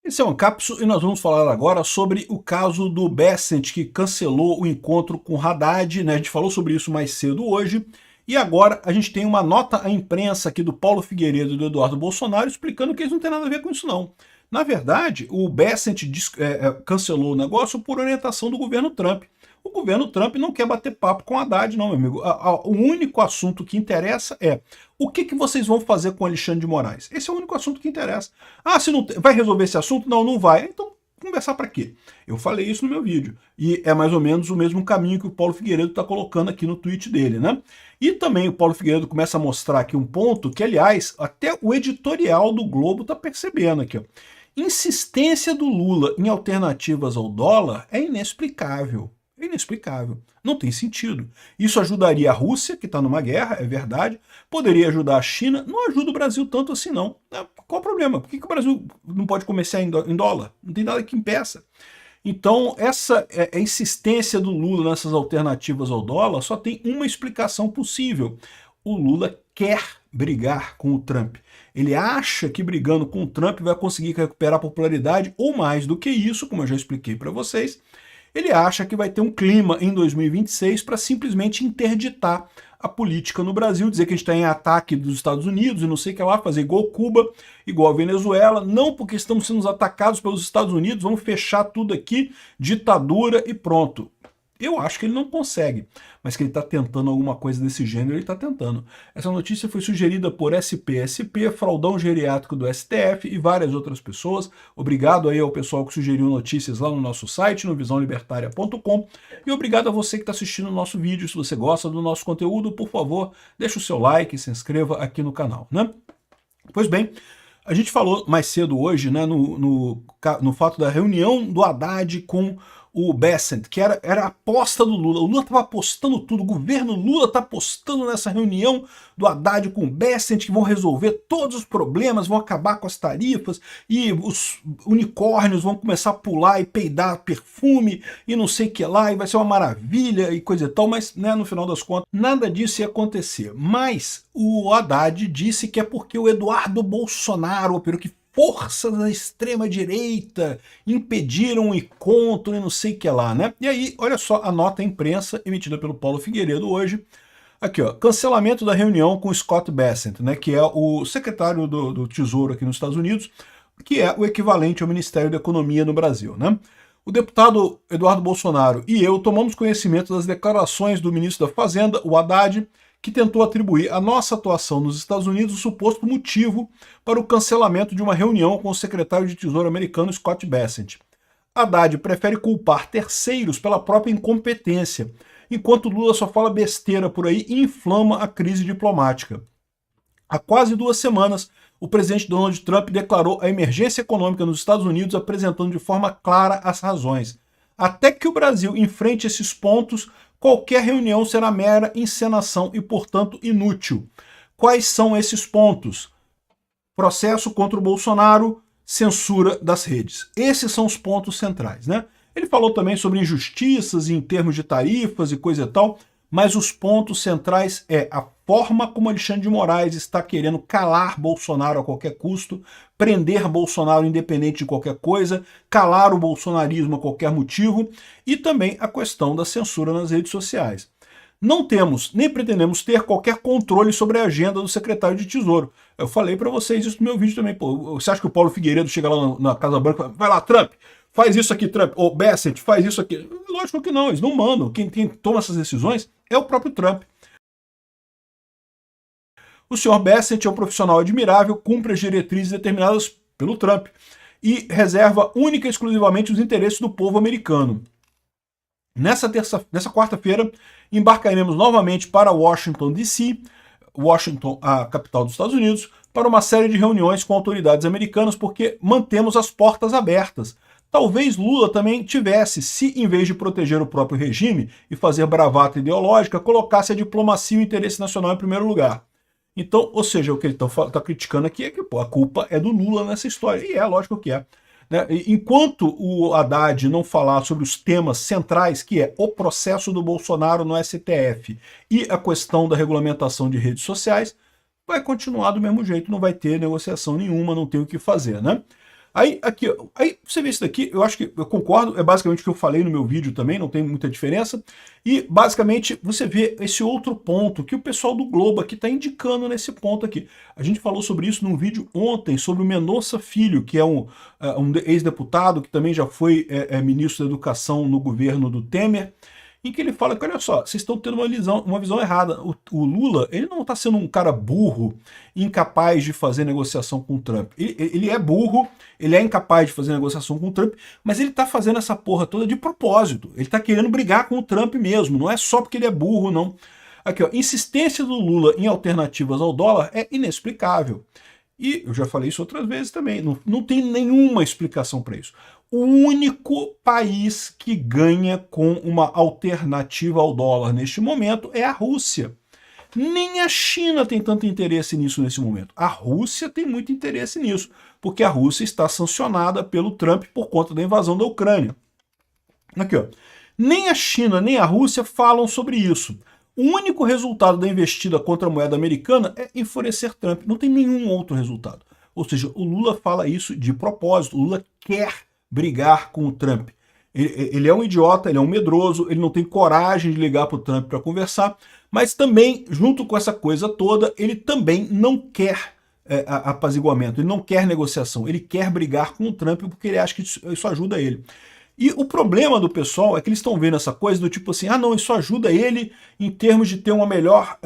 Esse é um Cápsula e nós vamos falar agora sobre o caso do Bessent, que cancelou o encontro com Haddad, né? A gente falou sobre isso mais cedo hoje. E agora a gente tem uma nota à imprensa aqui do Paulo Figueiredo e do Eduardo Bolsonaro explicando que eles não têm nada a ver com isso não. Na verdade, o Bessent cancelou o negócio por orientação do governo Trump. O governo Trump não quer bater papo com Haddad, não, meu amigo. O único assunto que interessa é o que vocês vão fazer com Alexandre de Moraes. Esse é o único assunto que interessa. Ah, se não vai resolver esse assunto? Não, não vai. Então, conversar para quê? Eu falei isso no meu vídeo. E é mais ou menos o mesmo caminho que o Paulo Figueiredo está colocando aqui no tweet dele, né? E também o Paulo Figueiredo começa a mostrar aqui um ponto que, aliás, até o editorial do Globo está percebendo aqui, ó. Insistência do Lula em alternativas ao dólar é inexplicável. É inexplicável. Não tem sentido. Isso ajudaria a Rússia, que está numa guerra, é verdade. Poderia ajudar a China. Não ajuda o Brasil tanto assim, não. Qual o problema? Por que o Brasil não pode comerciar em dólar? Não tem nada que impeça. Então, essa insistência do Lula nessas alternativas ao dólar só tem uma explicação possível. O Lula quer brigar com o Trump. Ele acha que brigando com o Trump vai conseguir recuperar popularidade, ou mais do que isso, como eu já expliquei para vocês. Ele acha que vai ter um clima em 2026 para simplesmente interditar a política no Brasil, dizer que a gente está em ataque dos Estados Unidos e não sei o que lá, fazer igual Cuba, igual a Venezuela, não porque estamos sendo atacados pelos Estados Unidos, vamos fechar tudo aqui, ditadura e pronto. Eu acho que ele não consegue, mas que ele está tentando alguma coisa desse gênero, ele está tentando. Essa notícia foi sugerida por SPSP, Fraldão Geriátrico do STF e várias outras pessoas. Obrigado aí ao pessoal que sugeriu notícias lá no nosso site, no visãolibertaria.com. E obrigado a você que está assistindo o nosso vídeo. Se você gosta do nosso conteúdo, por favor, deixe o seu like e se inscreva aqui no canal, né? Pois bem, a gente falou mais cedo hoje, né, no fato da reunião do Haddad com o Bessent, que era a aposta do Lula. O Lula estava apostando tudo, o governo Lula está apostando nessa reunião do Haddad com o Bessent, que vão resolver todos os problemas, vão acabar com as tarifas, e os unicórnios vão começar a pular e peidar perfume, e não sei o que lá, e vai ser uma maravilha, e coisa e tal, mas, né, no final das contas, nada disso ia acontecer. Mas o Haddad disse que é porque o Eduardo Bolsonaro operou, que forças da extrema-direita impediram o encontro e não sei o que lá, né? E aí, olha só a nota à imprensa emitida pelo Paulo Figueiredo hoje. Aqui, ó, cancelamento da reunião com Scott Bessent, né, que é o secretário do Tesouro aqui nos Estados Unidos, que é o equivalente ao Ministério da Economia no Brasil, né? O deputado Eduardo Bolsonaro e eu tomamos conhecimento das declarações do ministro da Fazenda, o Haddad, que tentou atribuir à nossa atuação nos Estados Unidos o suposto motivo para o cancelamento de uma reunião com o secretário de Tesouro americano Scott Bessent. Haddad prefere culpar terceiros pela própria incompetência, enquanto Lula só fala besteira por aí e inflama a crise diplomática. Há quase 2 semanas, o presidente Donald Trump declarou a emergência econômica nos Estados Unidos, apresentando de forma clara as razões. Até que o Brasil enfrente esses pontos, qualquer reunião será mera encenação e, portanto, inútil. Quais são esses pontos? Processo contra o Bolsonaro, censura das redes. Esses são os pontos centrais, né? Ele falou também sobre injustiças em termos de tarifas e coisa e tal, mas os pontos centrais é a forma como Alexandre de Moraes está querendo calar Bolsonaro a qualquer custo, prender Bolsonaro independente de qualquer coisa, calar o bolsonarismo a qualquer motivo, e também a questão da censura nas redes sociais. Não temos, nem pretendemos ter qualquer controle sobre a agenda do secretário de Tesouro. Eu falei para vocês isso no meu vídeo também. Pô, você acha que o Paulo Figueiredo chega lá na Casa Branca e fala, vai lá, Trump, faz isso aqui, Trump, ou Bessent, faz isso aqui? Lógico que não, eles não mandam. Quem toma essas decisões é o próprio Trump. O senhor Bessent é um profissional admirável, cumpre as diretrizes determinadas pelo Trump e reserva única e exclusivamente os interesses do povo americano. Nessa quarta-feira, embarcaremos novamente para Washington, D.C., Washington, a capital dos Estados Unidos, para uma série de reuniões com autoridades americanas, porque mantemos as portas abertas. Talvez Lula também tivesse, se em vez de proteger o próprio regime e fazer bravata ideológica, colocasse a diplomacia e o interesse nacional em primeiro lugar. Então, ou seja, o que ele está criticando aqui é que a culpa é do Lula nessa história. E é, lógico que é. Né? Enquanto o Haddad não falar sobre os temas centrais, que é o processo do Bolsonaro no STF e a questão da regulamentação de redes sociais, vai continuar do mesmo jeito, não vai ter negociação nenhuma, não tem o que fazer, né? Aí, aqui, aí você vê isso daqui, eu acho que eu concordo, é basicamente o que eu falei no meu vídeo também, não tem muita diferença. E basicamente você vê esse outro ponto que o pessoal do Globo aqui está indicando nesse ponto aqui. A gente falou sobre isso num vídeo ontem, sobre o Mendonça Filho, que é um ex-deputado que também já foi ministro da Educação no governo do Temer, em que ele fala que, olha só, vocês estão tendo uma visão errada. O Lula, ele não está sendo um cara burro, incapaz de fazer negociação com o Trump. Ele é burro, ele é incapaz de fazer negociação com o Trump, mas ele está fazendo essa porra toda de propósito. Ele está querendo brigar com o Trump mesmo, não é só porque ele é burro, não. Aqui, ó, insistência do Lula em alternativas ao dólar é inexplicável. E eu já falei isso outras vezes também, não tem nenhuma explicação para isso. O único país que ganha com uma alternativa ao dólar neste momento é a Rússia. Nem a China tem tanto interesse nisso nesse momento. A Rússia tem muito interesse nisso, porque a Rússia está sancionada pelo Trump por conta da invasão da Ucrânia. Aqui, ó. Nem a China nem a Rússia falam sobre isso. O único resultado da investida contra a moeda americana é enfurecer Trump. Não tem nenhum outro resultado. Ou seja, o Lula fala isso de propósito. O Lula quer brigar com o Trump. Ele é um idiota, ele é um medroso, ele não tem coragem de ligar para o Trump para conversar, mas também, junto com essa coisa toda, ele também não quer apaziguamento, ele não quer negociação, ele quer brigar com o Trump porque ele acha que isso ajuda ele. E o problema do pessoal é que eles estão vendo essa coisa do tipo assim, ah não, isso ajuda ele em termos de ter uma melhor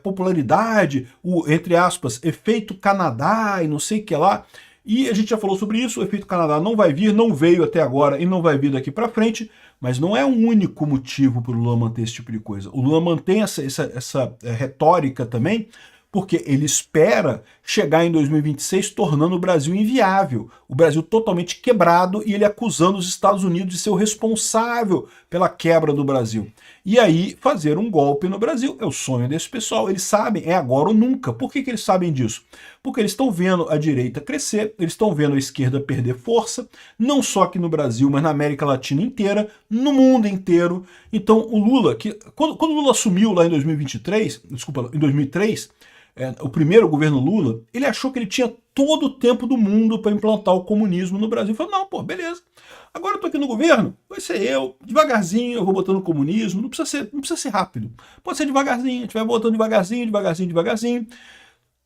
popularidade, o, entre aspas, efeito Canadá e não sei o que lá. E a gente já falou sobre isso, o efeito Canadá não vai vir, não veio até agora e não vai vir daqui para frente, mas não é um único motivo para o Lula manter esse tipo de coisa. O Lula mantém essa retórica também, porque ele espera chegar em 2026 tornando o Brasil inviável, o Brasil totalmente quebrado e ele acusando os Estados Unidos de ser o responsável pela quebra do Brasil. E aí fazer um golpe no Brasil é o sonho desse pessoal, eles sabem, é agora ou nunca. Por que eles sabem disso? Porque eles estão vendo a direita crescer, eles estão vendo a esquerda perder força, não só aqui no Brasil, mas na América Latina inteira, no mundo inteiro. Então o Lula, quando o Lula assumiu lá em 2023, desculpa, em 2003, o primeiro governo Lula, ele achou que ele tinha todo o tempo do mundo para implantar o comunismo no Brasil. Ele falou, não, pô, beleza. Agora eu tô aqui no governo, vai ser eu, devagarzinho, eu vou botando o comunismo, não precisa ser rápido. Pode ser devagarzinho, a gente vai botando devagarzinho, devagarzinho, devagarzinho.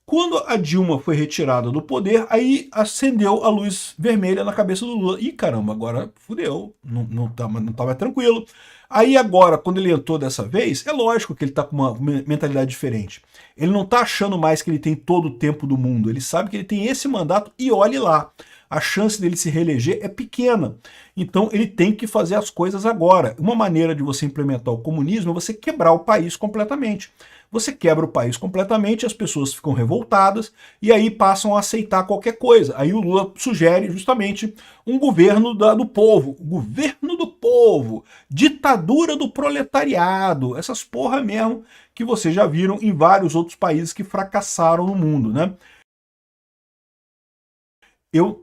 Quando a Dilma foi retirada do poder, aí acendeu a luz vermelha na cabeça do Lula. Ih, caramba, agora fudeu, não tá mais tranquilo. Aí agora, quando ele entrou dessa vez, é lógico que ele tá com uma mentalidade diferente. Ele não tá achando mais que ele tem todo o tempo do mundo, ele sabe que ele tem esse mandato e olhe lá. A chance dele se reeleger é pequena. Então ele tem que fazer as coisas agora. Uma maneira de você implementar o comunismo é você quebrar o país completamente. Você quebra o país completamente, as pessoas ficam revoltadas e aí passam a aceitar qualquer coisa. Aí o Lula sugere justamente um governo do povo, governo do povo, ditadura do proletariado, essas porra mesmo que vocês já viram em vários outros países que fracassaram no mundo, né?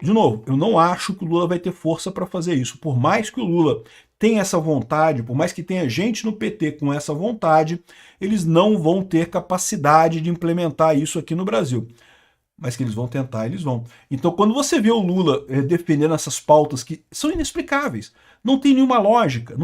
De novo, eu não acho que o Lula vai ter força para fazer isso. Por mais que o Lula tenha essa vontade, por mais que tenha gente no PT com essa vontade, eles não vão ter capacidade de implementar isso aqui no Brasil. Mas que eles vão tentar, eles vão. Então, quando você vê o Lula defendendo essas pautas que são inexplicáveis, não tem nenhuma lógica,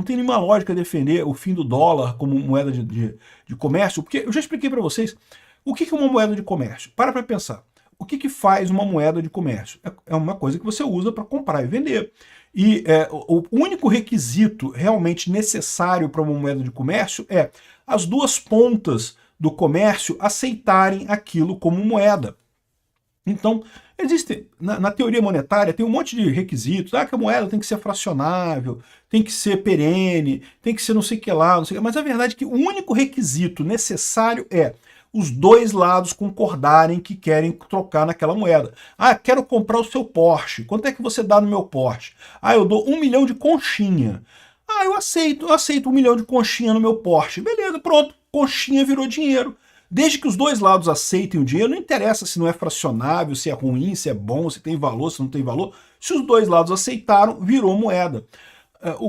defender o fim do dólar como moeda de comércio, porque eu já expliquei para vocês o que é uma moeda de comércio. Para pensar. O que faz uma moeda de comércio? É uma coisa que você usa para comprar e vender. E o único requisito realmente necessário para uma moeda de comércio é as duas pontas do comércio aceitarem aquilo como moeda. Então, existe, na teoria monetária, tem um monte de requisitos, que a moeda tem que ser fracionável, tem que ser perene, tem que ser não sei o que lá, não sei o que, mas a verdade é que o único requisito necessário é os dois lados concordarem que querem trocar naquela moeda. Ah, quero comprar o seu Porsche. Quanto é que você dá no meu Porsche? Ah, eu dou 1 milhão de conchinha. Ah, eu aceito 1 milhão de conchinha no meu Porsche. Beleza, pronto, conchinha virou dinheiro. Desde que os dois lados aceitem o dinheiro, não interessa se não é fracionável, se é ruim, se é bom, se tem valor, se não tem valor. Se os dois lados aceitaram, virou moeda.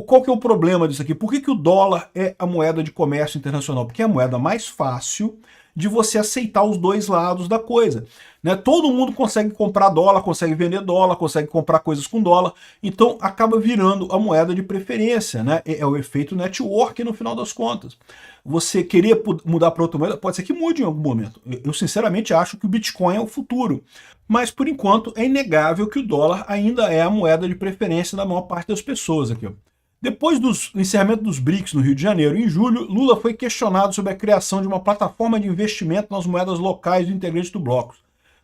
Qual que é o problema disso aqui? Por que o dólar é a moeda de comércio internacional? Porque é a moeda mais fácil de você aceitar os dois lados da coisa. Né? Todo mundo consegue comprar dólar, consegue vender dólar, consegue comprar coisas com dólar, então acaba virando a moeda de preferência, né? É o efeito network no final das contas. Você querer mudar para outra moeda, pode ser que mude em algum momento. Eu sinceramente acho que o Bitcoin é o futuro, mas por enquanto é inegável que o dólar ainda é a moeda de preferência da maior parte das pessoas aqui. Depois do encerramento dos BRICS no Rio de Janeiro, em julho, Lula foi questionado sobre a criação de uma plataforma de investimento nas moedas locais do integrante do bloco.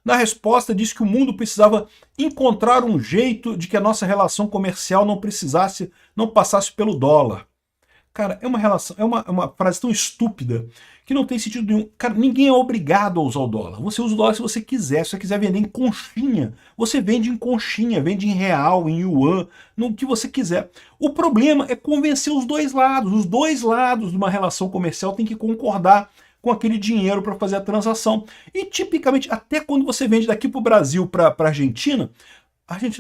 Na resposta, disse que o mundo precisava encontrar um jeito de que a nossa relação comercial não passasse pelo dólar. Cara, é uma frase tão estúpida que não tem sentido nenhum. Cara, ninguém é obrigado a usar o dólar. Você usa o dólar se você quiser. Se você quiser vender em conchinha, você vende em conchinha, vende em real, em yuan, no que você quiser. O problema é convencer os dois lados. Os dois lados de uma relação comercial têm que concordar com aquele dinheiro para fazer a transação. E tipicamente, até quando você vende daqui para o Brasil, para a Argentina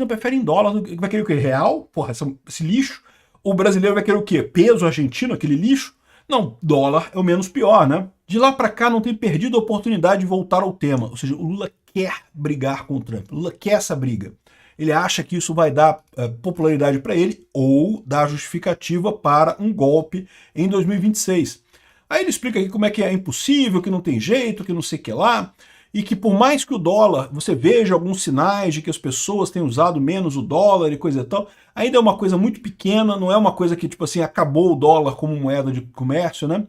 prefere em dólar, vai querer o quê? Real? Porra, esse lixo. O brasileiro vai querer o quê? Peso argentino, aquele lixo? Não, dólar é o menos pior, né? De lá para cá não tem perdido a oportunidade de voltar ao tema. Ou seja, o Lula quer brigar com o Trump. O Lula quer essa briga. Ele acha que isso vai dar popularidade para ele ou dar justificativa para um golpe em 2026. Aí ele explica aqui como é que é impossível, que não tem jeito, que não sei o que lá, e que por mais que o dólar, você veja alguns sinais de que as pessoas têm usado menos o dólar e coisa e tal, ainda é uma coisa muito pequena, não é uma coisa que, tipo assim, acabou o dólar como moeda de comércio, né?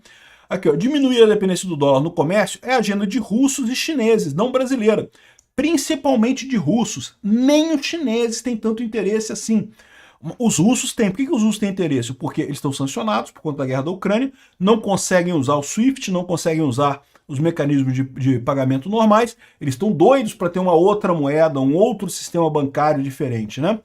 Aqui, ó, diminuir a dependência do dólar no comércio é a agenda de russos e chineses, não brasileira. Principalmente de russos. Nem os chineses têm tanto interesse assim. Os russos têm. Por que os russos têm interesse? Porque eles estão sancionados por conta da guerra da Ucrânia, não conseguem usar o SWIFT, não conseguem usar os mecanismos de pagamento normais, eles estão doidos para ter uma outra moeda, um outro sistema bancário diferente, né?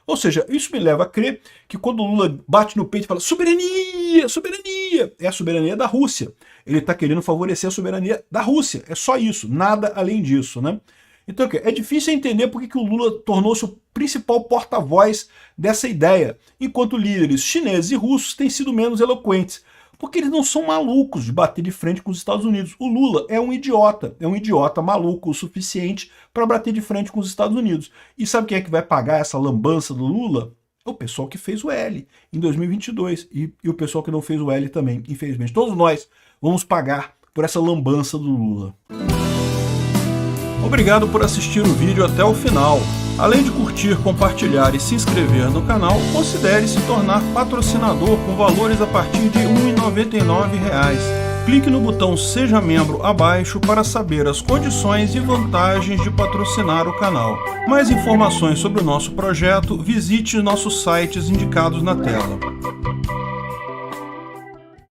Ou seja, isso me leva a crer que quando o Lula bate no peito e fala soberania, soberania, é a soberania da Rússia. Ele está querendo favorecer a soberania da Rússia. É só isso, nada além disso, né? Então, é difícil entender por que o Lula tornou-se o principal porta-voz dessa ideia, enquanto líderes chineses e russos têm sido menos eloquentes, porque eles não são malucos de bater de frente com os Estados Unidos. O Lula é um idiota maluco o suficiente para bater de frente com os Estados Unidos. E sabe quem é que vai pagar essa lambança do Lula? É o pessoal que fez o L em 2022 e o pessoal que não fez o L também, infelizmente. Todos nós vamos pagar por essa lambança do Lula. Obrigado por assistir o vídeo até o final. Além de curtir, compartilhar e se inscrever no canal, considere se tornar patrocinador com valores a partir de R$ 1,99. Clique no botão Seja Membro abaixo para saber as condições e vantagens de patrocinar o canal. Mais informações sobre o nosso projeto, visite nossos sites indicados na tela.